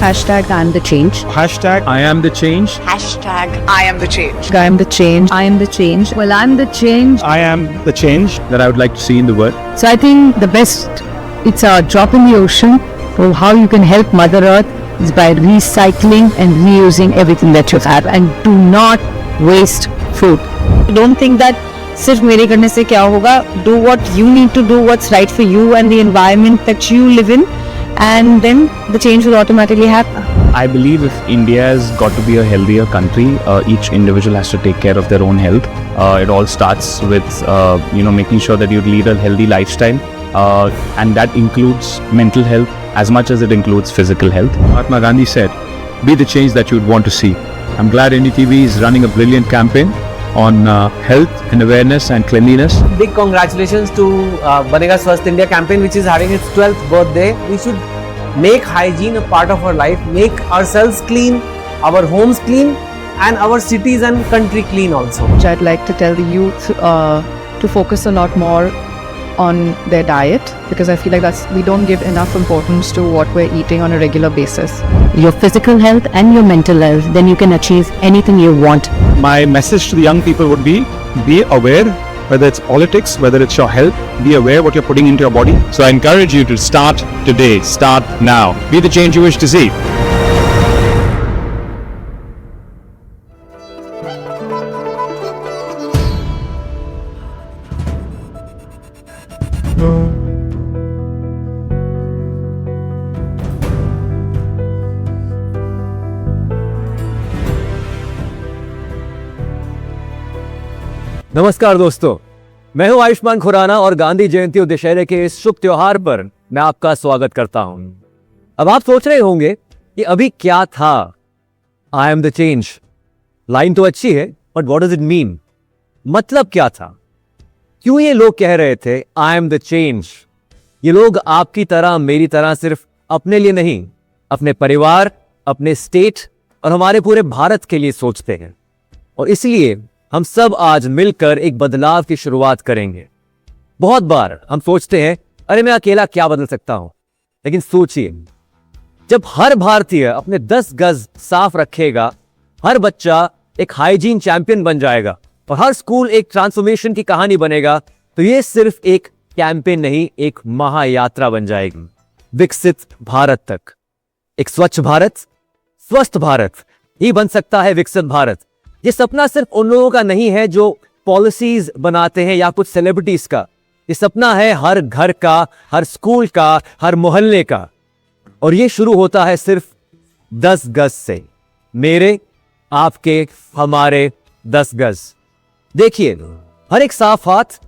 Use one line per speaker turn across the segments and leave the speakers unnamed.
Hashtag I am the change.
Hashtag I am the change.
Hashtag I am the change.
I am the change. I am the change. Well, I'm the change.
I am the change that I would like to see in the world.
So I think the best, it's a drop in the ocean for how you can help Mother Earth is by recycling and reusing everything that you have, and do not waste food. Don't think that सिर्फ मेरे करने से क्या होगा. Do what you need to do, what's right for you and the environment that you live in, and then the change will automatically happen.
I believe if India has got to be a healthier country, each individual has to take care of their own health. It all starts with making sure that you lead a healthy lifestyle, and that includes mental health as much as it includes physical health.
Mahatma Gandhi said, "Be the change that you would want to see." I'm glad NDTV is running a brilliant campaign on health and awareness and cleanliness.
Big congratulations to Banega Swasth India campaign, which is having its 12th birthday. We should make hygiene a part of our life, make ourselves clean, our homes clean, and our cities and country clean also.
I'd like to tell the youth to focus a lot more on their diet, because I feel like we don't give enough importance to what we're eating on a regular basis.
Your physical health and your mental health, then you can achieve anything you want.
My message to the young people would be aware, whether it's politics, whether it's your health, be aware what you're putting into your body. So I encourage you to start today, start now. Be the change you wish to see.
नमस्कार दोस्तों, मैं हूं आयुष्मान खुराना और गांधी जयंती और दशहरे के इस शुभ त्योहार पर मैं आपका स्वागत करता हूं। अब आप सोच रहे होंगे कि अभी क्या था I am the change. Line तो अच्छी है, but what does it mean? मतलब क्या था? क्यों ये लोग कह रहे थे आई एम द चेंज? ये लोग आपकी तरह मेरी तरह सिर्फ अपने लिए नहीं, अपने परिवार, अपने स्टेट और हमारे पूरे भारत के लिए सोचते हैं, और इसलिए हम सब आज मिलकर एक बदलाव की शुरुआत करेंगे। बहुत बार हम सोचते हैं अरे मैं अकेला क्या बदल सकता हूं, लेकिन सोचिए, जब हर भारतीय अपने 10 गज साफ रखेगा, हर बच्चा एक हाइजीन चैंपियन बन जाएगा और हर स्कूल एक ट्रांसफॉर्मेशन की कहानी बनेगा, तो ये सिर्फ एक कैंपेन नहीं, एक महायात्रा बन जाएगी विकसित भारत तक। एक स्वच्छ भारत, स्वस्थ भारत ही बन सकता है विकसित भारत। ये सपना सिर्फ उन लोगों का नहीं है जो पॉलिसीज बनाते हैं या कुछ सेलिब्रिटीज का। ये सपना है हर घर का, हर स्कूल का, हर मोहल्ले का, और ये शुरू होता है सिर्फ 10 गज से। मेरे, आपके, हमारे 10 गज। देखिए, हर एक साफ हाथ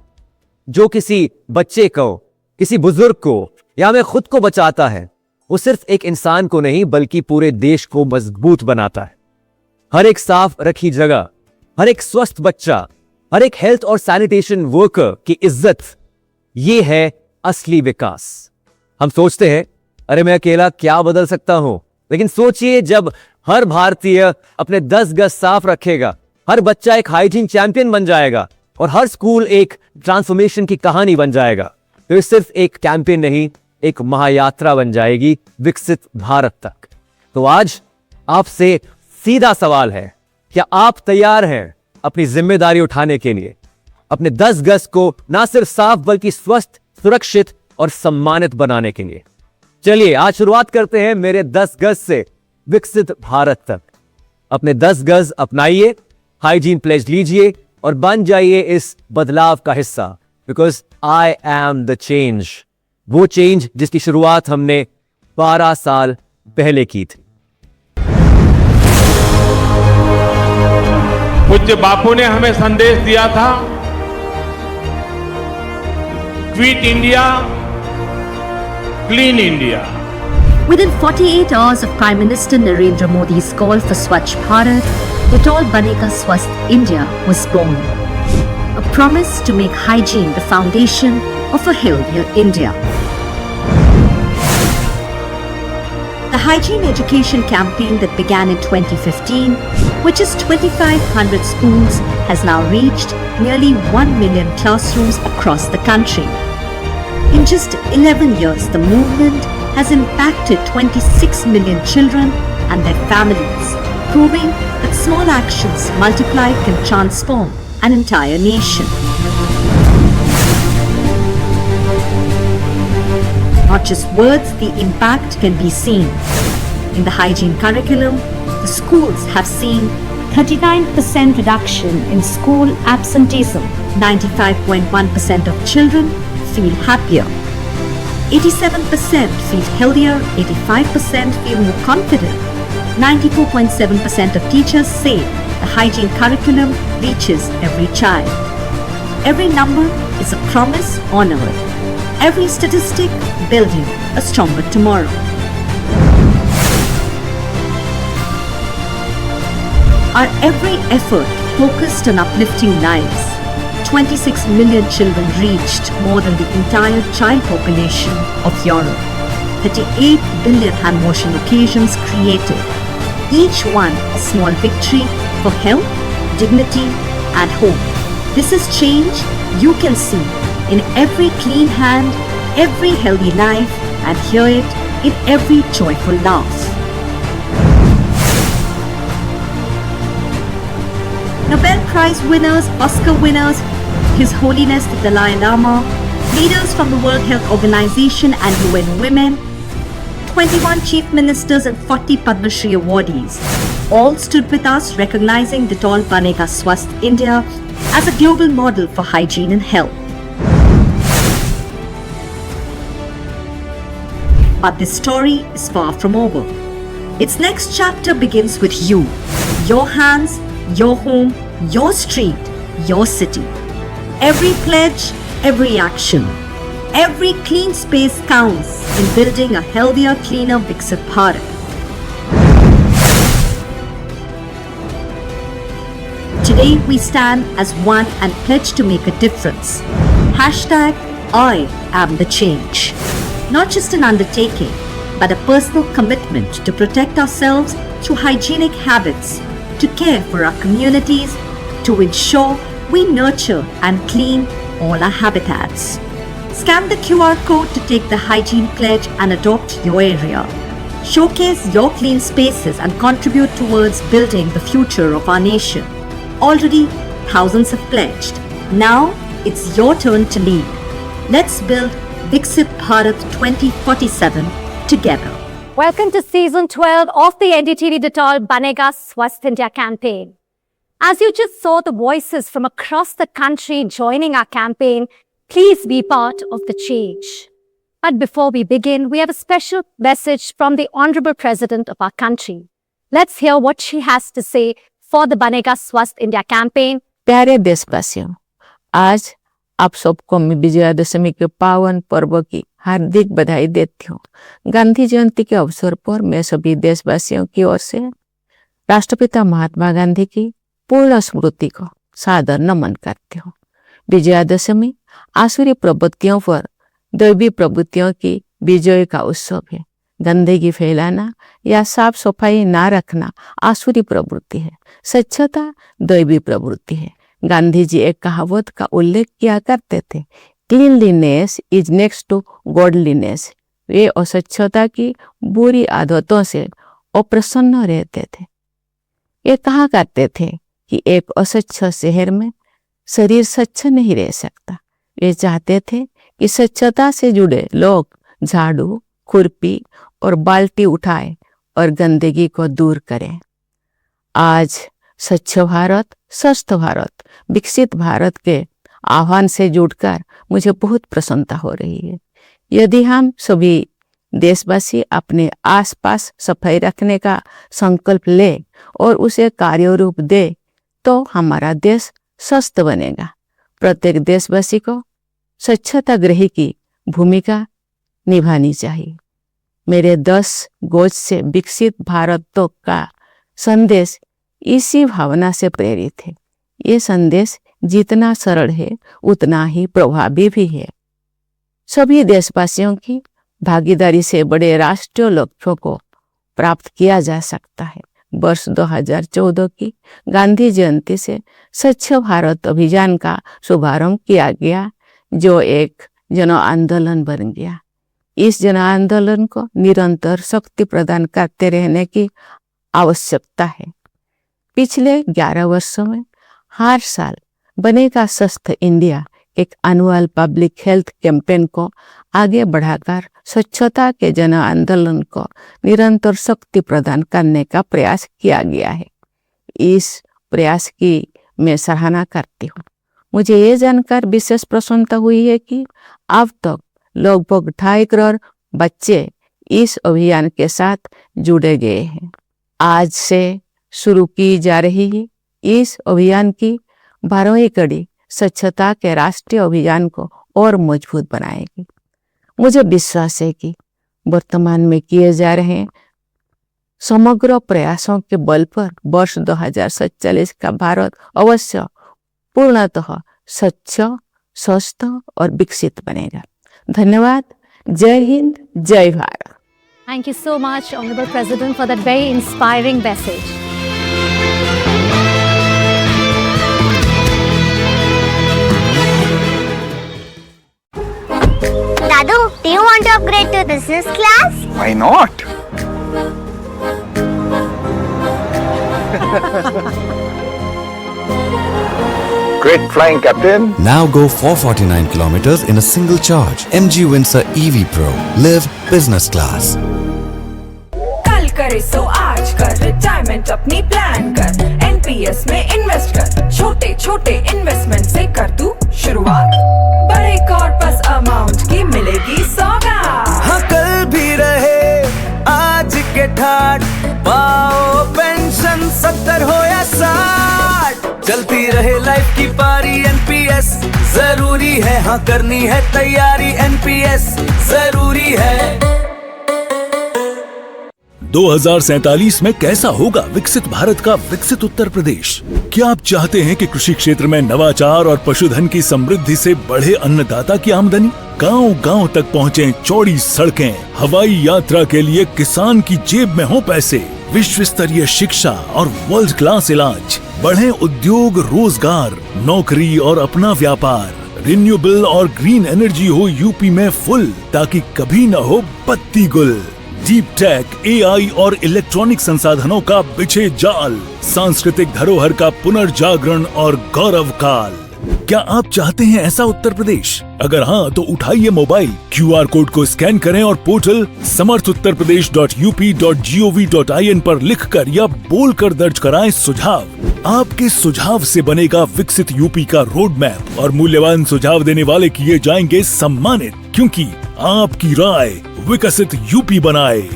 जो किसी बच्चे को, किसी बुजुर्ग को या हमें खुद को बचाता है, वो सिर्फ एक इंसान को नहीं बल्कि पूरे देश को मजबूत बनाता है। हर एक साफ रखी जगह, हर एक स्वस्थ बच्चा, हर एक हेल्थ और सैनिटेशन वर्कर की इज्जत, ये है असली विकास। हम सोचते हैं अरे मैं अकेला क्या बदल सकता हूं, लेकिन सोचिए, जब हर भारतीय अपने 10 गज साफ रखेगा, हर बच्चा एक हाइजीन चैंपियन बन जाएगा और हर स्कूल एक ट्रांसफॉर्मेशन की कहानी बन जाएगा, तो ये सिर्फ एक कैंपेन नहीं, एक महायात्रा बन जाएगी विकसित भारत तक। तो आज आपसे सीधा सवाल है, क्या आप तैयार हैं अपनी जिम्मेदारी उठाने के लिए, अपने 10 गज को ना सिर्फ साफ बल्कि स्वस्थ, सुरक्षित और सम्मानित बनाने के लिए? चलिए आज शुरुआत करते हैं मेरे 10 गज से विकसित भारत तक। अपने 10 गज अपनाइए, हाइजीन प्लेज लीजिए और बन जाइए इस बदलाव का हिस्सा, because I am the change. वो चेंज जिसकी शुरुआत हमने 12 साल पहले की थी।
पूज्य बापू ने हमें संदेश दिया था, quit India, clean India.
Within 48 hours of Prime Minister Narendra Modi's call for Swachh Bharat, the tall Banega Swasth India was born. A promise to make hygiene the foundation of a healthier India. The hygiene education campaign that began in 2015, which is 2,500 schools, has now reached nearly 1 million classrooms across the country. In just 11 years, the movement has impacted 26 million children and their families, proving that small actions multiplied can transform an entire nation. Not just words, the impact can be seen. In the hygiene curriculum, the schools have seen 39% reduction in school absenteeism. 95.1% of children feel happier. 87% feel healthier. 85% feel more confident. 94.7% of teachers say the hygiene curriculum reaches every child. Every number is a promise honored. Every statistic building a stronger tomorrow. Our every effort focused on uplifting lives. 26 million children reached, more than the entire child population of Europe. 38 billion hand washing occasions created. Each one a small victory for health, dignity and hope. This is change you can see in every clean hand, every healthy life, and hear it in every joyful laugh. Nobel Prize winners, Oscar winners, His Holiness the Dalai Lama, leaders from the World Health Organization and UN Women, 21 chief ministers and 40 Padma Shri awardees all stood with us, recognizing Dettol Banega Swasth India as a global model for hygiene and health. But this story is far from over. Its next chapter begins with you, your hands, your home, your street, your city. Every pledge, every action, every clean space counts in building a healthier, cleaner Viksit Bharat. Today we stand as one and pledge to make a difference. Hashtag I am the change. Not just an undertaking, but a personal commitment to protect ourselves through hygienic habits, to care for our communities, to ensure we nurture and clean all our habitats. Scan the QR code to take the hygiene pledge and adopt your area. Showcase your clean spaces and contribute towards building the future of our nation. Already, thousands have pledged. Now, it's your turn to lead. Let's build Viksit Bharat 2047 together.
Welcome to Season 12 of the NDTV Dettol Banega Swasth India campaign. As you just saw the voices from across the country joining our campaign, please be part of the change. But before we begin, we have a special message from the Honorable President of our country. Let's hear what she has to say for the Banega Swasth India campaign.
प्यारे देशवासियों, आज आप सबको मैं विजयादशमी के पावन पर्व की हार्दिक बधाई देती हूँ। गांधी जयंती के अवसर पर मैं सभी देशवासियों की ओर से राष्ट्रपिता महात्मा गांधी की पूर्ण स्मृति को सादर नमन करती हूँ। विजयादशमी आसुरी प्रवृत्तियों पर दैवी प्रवृत्तियों की विजय का उत्सव है। गंदगी फैलाना या साफ सफाई ना रखना आसुरी प्रवृत्ति है। स्वच्छता दैवी प्रवृत्ति है। गांधी जी एक कहावत का उल्लेख किया करते थे, cleanliness is next to godliness. वे अस्वच्छता की बुरी आदतों से अप्रसन्न रहते थे। ये कहा करते थे कि एक अस्वच्छ शहर में शरीर स्वच्छ नहीं रह सकता। वे चाहते थे कि स्वच्छता से जुड़े लोग झाड़ू, खुरपी और बाल्टी उठाए और गंदगी को दूर करें। आज स्वच्छ भारत, स्वस्थ भारत, विकसित भारत के आह्वान से जुड़कर मुझे बहुत प्रसन्नता हो रही है। यदि हम सभी देशवासी अपने आसपास सफाई रखने का संकल्प ले और उसे कार्य रूप दे, तो हमारा देश स्वस्थ बनेगा। प्रत्येक देशवासी को स्वच्छताग्रही की भूमिका निभानी चाहिए। मेरे 10 गज से विकसित भारत तक का संदेश इसी भावना से प्रेरित है। ये संदेश जितना सरल है उतना ही प्रभावी भी है। सभी देशवासियों की भागीदारी से बड़े राष्ट्रीय लक्ष्यों को प्राप्त किया जा सकता है। वर्ष 2014 की गांधी जयंती से स्वच्छ भारत अभियान का शुभारंभ किया गया, जो एक जन आंदोलन बन गया। इस जन आंदोलन को निरंतर शक्ति प्रदान करते रहने की आवश्यकता है। पिछले 11 वर्षों में हर साल बनेगा स्वस्थ इंडिया एक एनुअल पब्लिक हेल्थ कैंपेन को आगे बढ़ाकर स्वच्छता के जन आंदोलन को निरंतर शक्ति प्रदान करने का प्रयास किया गया है। इस प्रयास की मैं सराहना करती हूँ। मुझे ये जानकर विशेष प्रसन्नता हुई है कि अब तक लगभग 2.5 करोड़ बच्चे इस अभियान के साथ जुड़े गए हैं। आज से शुरू की जा रही इस अभियान की 12वीं कड़ी स्वच्छता के राष्ट्रीय अभियान को और मजबूत बनाएगी। मुझे विश्वास है कि वर्तमान में किए जा रहे समग्र प्रयासों के बल पर वर्ष 2047 का भारत अवश्य पूर्णतः स्वच्छ, स्वस्थ और विकसित बनेगा। धन्यवाद। जय हिंद, जय Bharat.
Thank you so much, Honorable President, for that very inspiring message.
Dadu, do you want to upgrade to business class?
Why not?
Great flying, Captain.
Now go 449 kilometers in a single charge. MG Windsor EV Pro. Live business class.
कल करे सो आज कर, retirement अपनी plan कर, NPS में invest कर, छोटे छोटे इन्वेस्टमेंट से कर तू शुरुआत, बड़े कॉर्पस अमाउंट की मिलेगी सौगात।
हाँ, कल भी रहे आज के ठाट, पाओ पेंशन 70 हो या 60, चलती रहे लाइफ की पारी। एनपीएस जरूरी है, हाँ करनी है तैयारी, एनपीएस जरूरी है।
2047 में कैसा होगा विकसित भारत का विकसित उत्तर प्रदेश? क्या आप चाहते हैं कि कृषि क्षेत्र में नवाचार और पशुधन की समृद्धि से बढ़े अन्नदाता की आमदनी, गांव-गांव तक पहुंचे चौड़ी सड़कें, हवाई यात्रा के लिए किसान की जेब में हो पैसे, विश्व स्तरीय शिक्षा और वर्ल्ड क्लास इलाज, बढ़े उद्योग, रोजगार, नौकरी और अपना व्यापार, रिन्यूएबल और ग्रीन एनर्जी हो यूपी में फुल, ताकि कभी न हो बत्ती गुल। डीप टेक, एआई और इलेक्ट्रॉनिक संसाधनों का बिछे जाल, सांस्कृतिक धरोहर का पुनर्जागरण और गौरव काल। क्या आप चाहते हैं ऐसा उत्तर प्रदेश? अगर हाँ, तो उठाइए मोबाइल, क्यूआर कोड को स्कैन करें और पोर्टल samarthuttarpradesh.up.gov.in पर लिखकर या बोलकर दर्ज कराएं सुझाव। आपके सुझाव से बनेगा विकसित यूपी का रोड मैप और मूल्यवान सुझाव देने वाले किए जाएंगे सम्मानित, क्योंकि आपकी राय विकसित यूपी बनाए।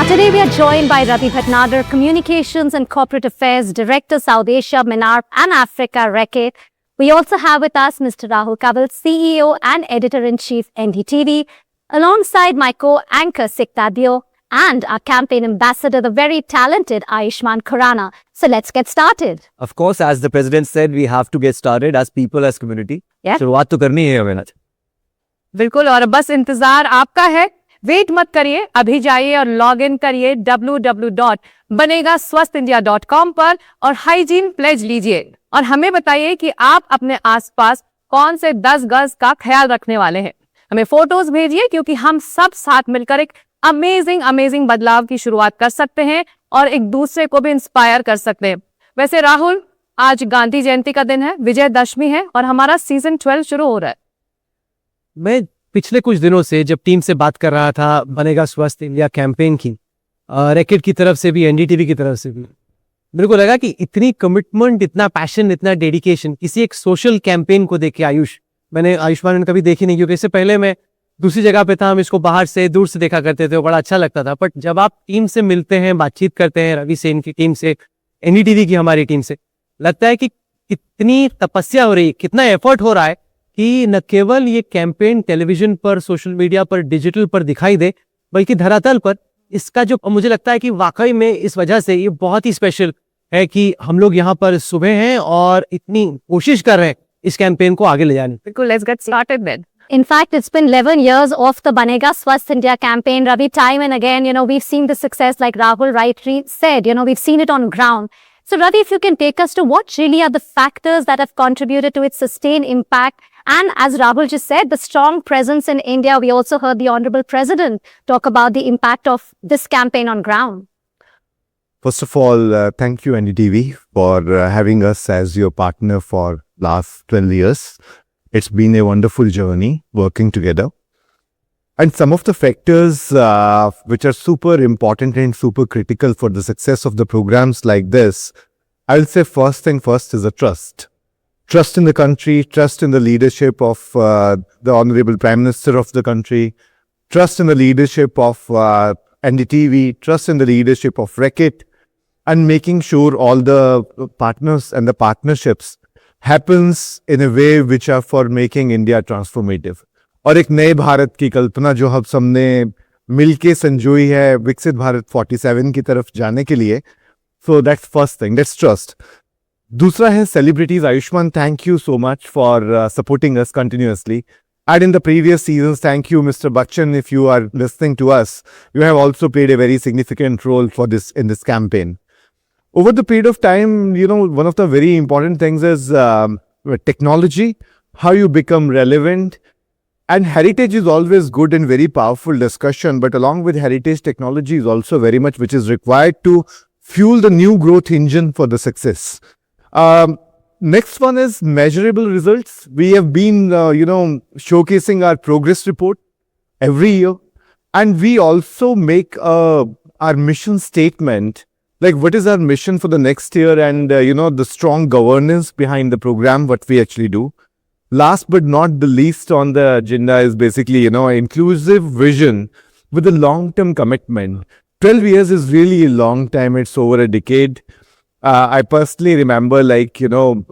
Today we are joined by Ravi Bhatnagar, Communications and Corporate Affairs Director, South Asia, MENAR and Africa, Reckitt. We also have with us Mr. Rahul Kanwal, CEO and Editor-in-Chief, NDTV, alongside my co-anchor, Sikta Dio, and our campaign ambassador, the very talented Ayushman Khurrana. So let's get started.
Of course, as the president said, we have to get started as people, as community.
Yeah.
शुरुआत तो करनी है हमें।
बिल्कुल, और बस इंतजार आपका है। वेट मत करिए, अभी जाइए और लॉग इन करिए www.banegaswastindia.com पर और हाइजीन प्लेज लीजिए और हमें बताइए कि आप अपने आसपास कौन से 10 गज का ख्याल रखने वाले हैं। हमें फोटोज भेजिए, क्योंकि हम सब साथ मिलकर एक अमेजिंग बदलाव की शुरुआत कर सकते हैं और एक दूसरे को भी इंस्पायर कर सकते हैं। वैसे राहुल, आज गांधी जयंती का दिन है, विजयदशमी है और हमारा सीजन 12 शुरू हो रहा है।
मैं पिछले कुछ दिनों से जब टीम से बात कर रहा था बनेगा स्वस्थ इंडिया कैंपेन की, रैकेट की तरफ से भी, एनडीटीवी की तरफ से भी, मेरे को लगा कि इतनी कमिटमेंट, इतना पैशन, इतना डेडिकेशन किसी एक सोशल कैंपेन को देख के मैंने आयुष्मान कभी देखी नहीं, क्योंकि इससे पहले मैं दूसरी जगह पे था, हम इसको बाहर से दूर से देखा करते थे, बड़ा अच्छा लगता था। बट जब आप टीम से मिलते हैं, बातचीत करते हैं, रवि सेन की टीम से, एनडीटीवी की हमारी टीम से, लगता है कि कितनी तपस्या हो रही है, कितना एफर्ट हो रहा है कि न केवल ये कैंपेन टेलीविजन पर, सोशल मीडिया पर, डिजिटल पर दिखाई दे, बल्कि धरातल पर इसका जो, मुझे लगता है कि वाकई में इस वजह से ये बहुत ही स्पेशल है कि हम लोग यहाँ पर सुबह हैं और इतनी कोशिश कर रहे हैं इस कैंपेन को आगे ले जाने।
बिल्कुल, let's get started then.
In fact, it's been 11 years of the Banega Swasth India campaign. Ravi, time and again, we've seen the success, like Rahul rightly said, we've seen it on ground. So, Ravi, if you can take us to what really are the factors that have contributed to its sustained impact. And as Rahul just said, the strong presence in India. We also heard the Honorable President talk about the impact of this campaign on ground.
First of all, thank you NDTV for having us as your partner for last 12 years. It's been a wonderful journey working together. And some of the factors which are super important and super critical for the success of the programs like this, I will say first thing first is a trust. Trust in the country, trust in the leadership of the Honorable Prime Minister of the country, trust in the leadership of NDTV, trust in the leadership of Reckitt, and making sure all the partners and the partnerships happens in a way which are for making India transformative. और एक नए भारत की कल्पना जो हम सबने मिलके संजोई है विकसित भारत 47 की तरफ जाने के लिए. So that's first thing, that's trust. दूसरा है celebrities. Ayushman, thank you so much for supporting us continuously. And in the previous seasons, thank you, Mr. Bachchan, if you are listening to us. You have also played a very significant role for this in this campaign. Over the period of time, you know, one of the very important things is technology, how you become relevant. And heritage is always good and very powerful discussion, but along with heritage, technology is also very much which is required to fuel the new growth engine for the success. Next one is measurable results. We have been, showcasing our progress report every year. And we also make our mission statement, like what is our mission for the next year and, the strong governance behind the program, what we actually do. Last but not the least on the agenda is basically, inclusive vision with a long-term commitment. 12 years is really a long time. It's over a decade. I personally remember Rakesh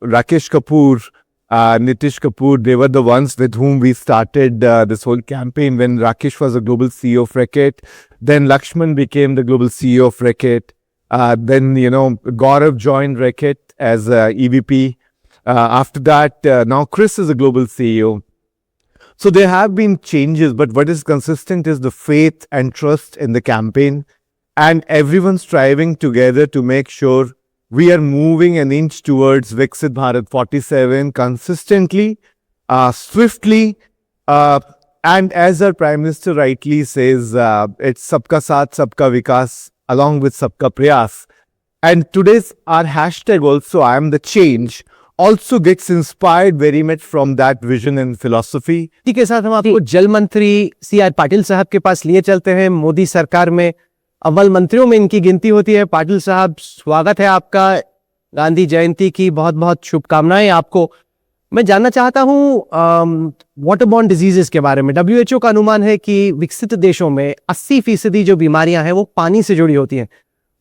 Kapoor, Nitish Kapoor, they were the ones with whom we started this whole campaign when Rakesh was the global CEO of Reckitt. Then Lakshman became the global CEO of Reckitt. Then, Gaurav joined Reckitt as EVP. After that, now Chris is a global CEO. So there have been changes, but what is consistent is the faith and trust in the campaign and everyone striving together to make sure we are moving an inch towards Viksit Bharat 47 consistently, swiftly, and as our Prime Minister rightly says, it's Sabka Saath, Sabka Vikas along with Sabka Prayas. And today's our hashtag also, I am the change, also gets inspired very much from that vision and philosophy.
इसी के साथ हम आपको जल मंत्री C.R. Patil साहब के पास लिए चलते हैं. मोदी सरकार में अव्वल मंत्रियों में इनकी गिनती होती है. पाटिल साहब, स्वागत है आपका. गांधी जयंती की बहुत बहुत शुभकामनाएं आपको. मैं जानना चाहता हूं वाटरबॉर्न डिजीजेस के बारे में. WHO का अनुमान है कि विकसित देशों में 80% जो बीमारियां हैं वो पानी से जुड़ी होती हैं.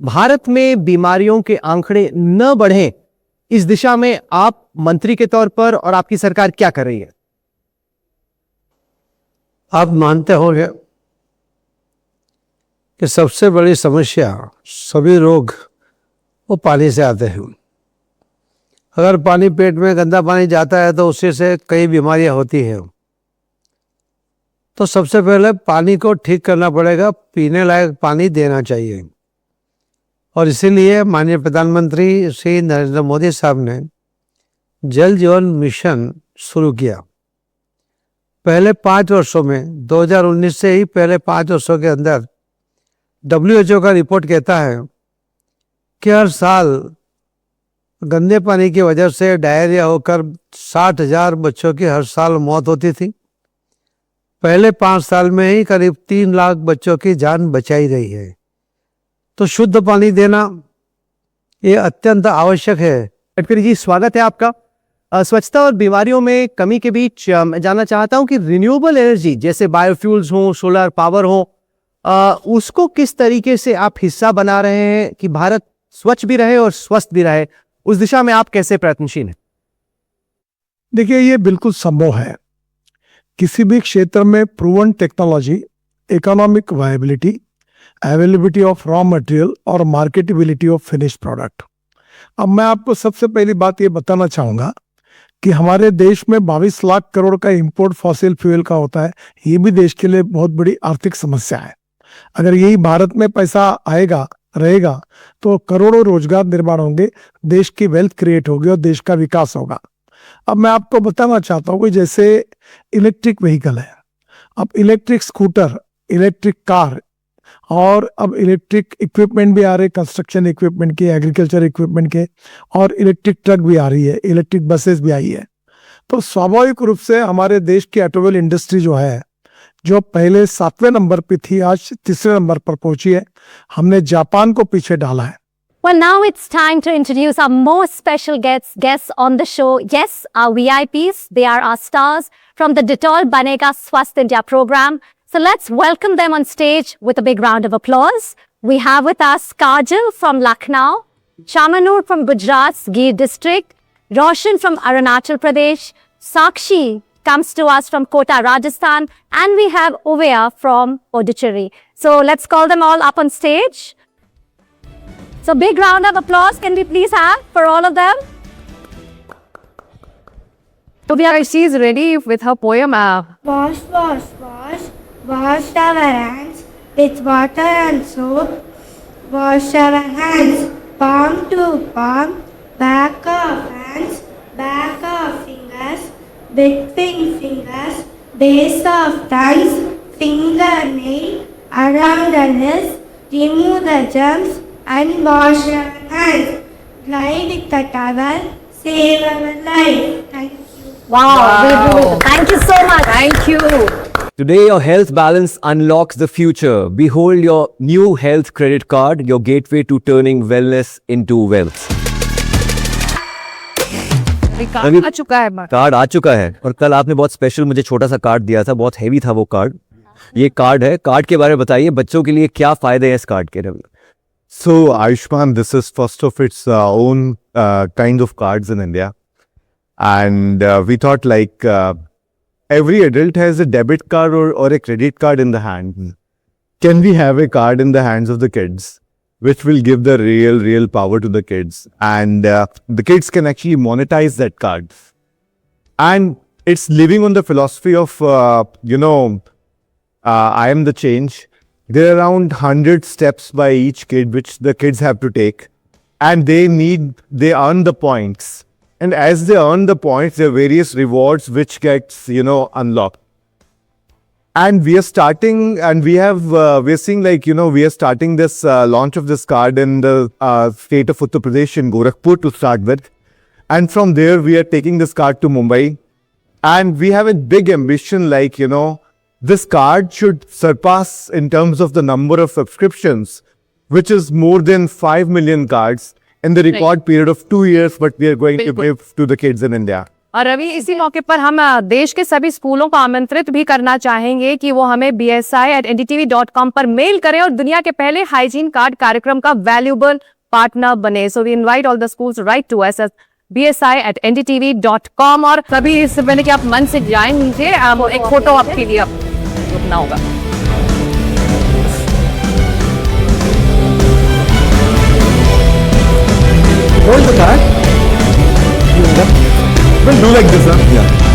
भारत में बीमारियों के आंकड़े न बढ़ें, इस दिशा में आप मंत्री के तौर पर और आपकी सरकार क्या कर रही है?
आप मानते होंगे कि सबसे बड़ी समस्या, सभी रोग वो पानी से आते हैं. अगर पानी पेट में गंदा पानी जाता है तो उससे से कई बीमारियां होती हैं. तो सबसे पहले पानी को ठीक करना पड़ेगा, पीने लायक पानी देना चाहिए. और इसीलिए माननीय प्रधानमंत्री श्री नरेंद्र मोदी साहब ने जल जीवन मिशन शुरू किया. पहले 5 वर्षों में 2019 से ही पहले 5 वर्षों के अंदर WHO का रिपोर्ट कहता है कि हर साल गंदे पानी की वजह से डायरिया होकर 60,000 बच्चों की हर साल मौत होती थी. पहले 5 साल में ही करीब 3 लाख बच्चों की जान बचाई गई है. तो शुद्ध पानी देना ये अत्यंत आवश्यक है.
गडकरी जी, स्वागत है आपका. स्वच्छता और बीमारियों में कमी के बीच मैं जानना चाहता हूं कि रिन्यूएबल एनर्जी जैसे बायोफ्यूल्स हो, सोलर पावर हो, उसको किस तरीके से आप हिस्सा बना रहे हैं कि भारत स्वच्छ भी रहे और स्वस्थ भी रहे, उस दिशा में आप कैसे प्रयत्नशील हैं?
देखिए, ये बिल्कुल संभव है. किसी भी क्षेत्र में proven technology, economic viability, availability of raw material और मार्केटेबिलिटी ऑफ फिनिश प्रोडक्ट. अब मैं आपको सबसे पहली बात ये बताना चाहूँगा कि हमारे देश में 22 लाख करोड़ का इंपोर्ट फॉसिल फ्यूल का होता है. ये भी देश के लिए बहुत बड़ी आर्थिक समस्या है. अगर यही भारत में पैसा आएगा रहेगा तो करोड़ों रोजगार निर्माण होंगे, देश की वेल्थ क्रिएट होगी और देश का विकास होगा। अब मैं आपको बताना चाहता हूँ कि जैसे इलेक्ट्रिक व्हीकल है, अब इलेक्ट्रिक स्कूटर, इलेक्ट्रिक कार और अब इलेक्ट्रिक इक्विपमेंट भी आ रहे, कंस्ट्रक्शन इक्विपमेंट के, एग्रीकल्चर इक्विपमेंट के, और इलेक्ट्रिक ट्रक भी आ रही है, इलेक्ट्रिक बसेस भी आई है। तो स्वाभाविक रूप से हमारे देश की ऑटोमोबाइल इंडस्ट्री जो है, जो पहले 7वें नंबर पे थी, आज 3रे नंबर पर पहुंची है। हमने जापान को पीछे डाला है।
Well, now it's time to introduce our most special guests on the show. Yes, our VIPs. They are our stars from the Detol Banega Swasth India program. So let's welcome them on stage with a big round of applause. We have with us Kajal from Lucknow, Shamanur from Gujarat's Gir district, Roshan from Arunachal Pradesh, Sakshi comes to us from Kota, Rajasthan, and we have Ovea from Puducherry. So let's call them all up on stage. So big round of applause can we please have for all of them?
So she is ready with her poem.
Wash, wash, wash, wash our hands with water and soap. Wash our hands, palm to palm, back of hands, back of fingers, between fingers, base of thumbs, fingernail, around the wrist, remove the germs and wash our hands. Dry with the towel, save our life. Thank you.
Wow. Thank you so much.
Thank you.
Today, your health balance unlocks the future. Behold your new health credit card, your gateway to turning wellness into wealth.
Card आ चुका है।
Card आ चुका है और कल आपने बहुत स्पेशल मुझे छोटा सा कार्ड दिया था, बहुत हैवी था वो कार्ड। ये कार्ड है, कार्ड के बारे में बताइए, बच्चों के लिए क्या फायदे हैं इस कार्ड के?
So Ayushman, this is first of its own kind of cards in India. And we thought like every adult has a debit card or a credit card in the hand. Can we have a card in the hands of the kids, which will give the real power to the kids? And the kids can actually monetize that card. And it's living on the philosophy of, I am the change. There are around 100 steps by each kid, which the kids have to take. And they earn the points. And as they earn the points, there are various rewards which gets, unlocked. And we are starting, and we're seeing like, we are starting this launch of this card in the state of Uttar Pradesh in Gorakhpur to start with. And from there, we are taking this card to Mumbai. And we have a big ambition, like, this card should surpass in terms of the number of subscriptions, which is more than 5 million cards in the record period of 2 years, but we are going to give to the kids in India.
और रवि, इसी मौके पर हम देश के सभी स्कूलों को आमंत्रित भी करना चाहेंगे कि वो हमें bsi@ndtv.com पर मेल करें और दुनिया के पहले हाइजीन कार्ड कार्यक्रम का वैल्यूएबल पार्टनर बने। So we invite all the schools write to us bsi@ndtv.com। और सभी, इससे पहले कि आप मन से जाएं नीचे, एक फोटो आपके लिए रुकना होगा।
Hold the card. We'll do like this, huh? Yeah.